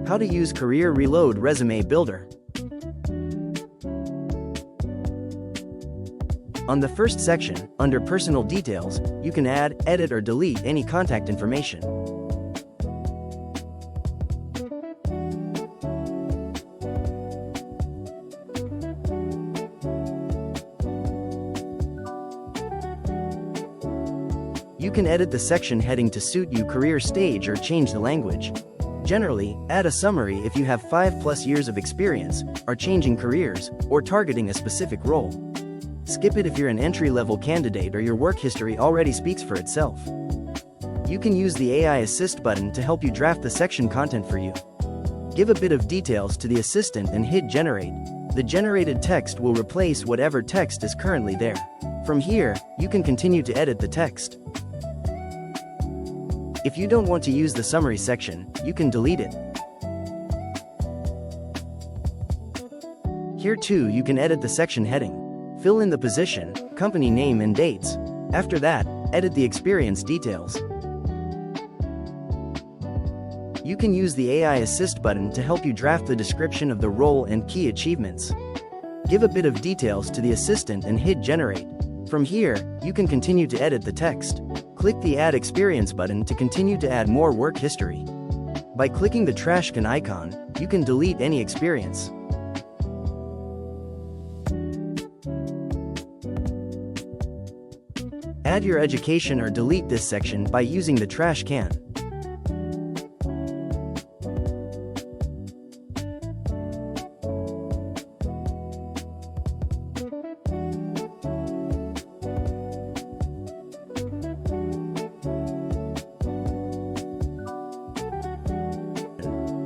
How to use Career Reload Resume Builder. On the first section, under Personal Details, you can add, edit or delete any contact information. You can edit the section heading to suit your career stage or change the language. Generally, add a summary if you have 5+ years of experience, are changing careers, or targeting a specific role. Skip it if you're an entry-level candidate or your work history already speaks for itself. You can use the AI Assist button to help you draft the section content for you. Give a bit of details to the assistant and hit Generate. The generated text will replace whatever text is currently there. From here, you can continue to edit the text. If you don't want to use the summary section, you can delete it. Here too you can edit the section heading. Fill in the position, company name and dates. After that, edit the experience details. You can use the AI Assist button to help you draft the description of the role and key achievements. Give a bit of details to the assistant and hit Generate. From here, you can continue to edit the text. Click the Add Experience button to continue to add more work history. By clicking the trash can icon, you can delete any experience. Add your education or delete this section by using the trash can.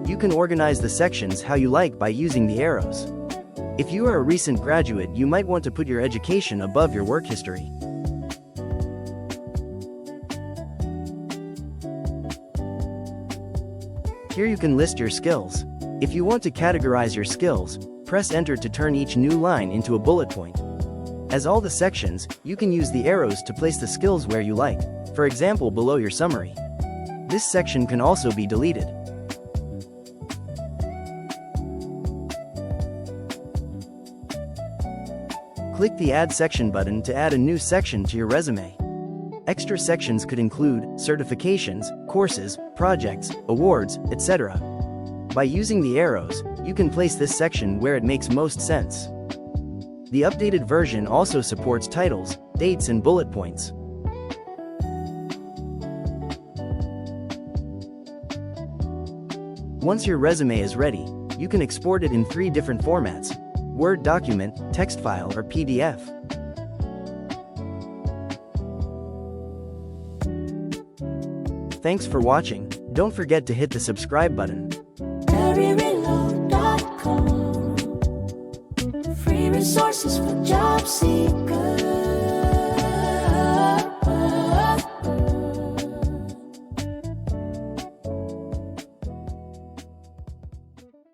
You can organize the sections how you like by using the arrows. If you are a recent graduate, you might want to put your education above your work history. Here you can list your skills. If you want to categorize your skills, press Enter to turn each new line into a bullet point. As all the sections, you can use the arrows to place the skills where you like, for example below your summary. This section can also be deleted. Click the Add Section button to add a new section to your resume. Extra sections could include certifications, courses, projects, awards, etc. By using the arrows, you can place this section where it makes most sense. The updated version also supports titles, dates and bullet points. Once your resume is ready, you can export it in 3 different formats: Word document, text file or PDF. Thanks for watching. Don't forget to hit the subscribe button. CareerReload.com. Free resources for job seekers.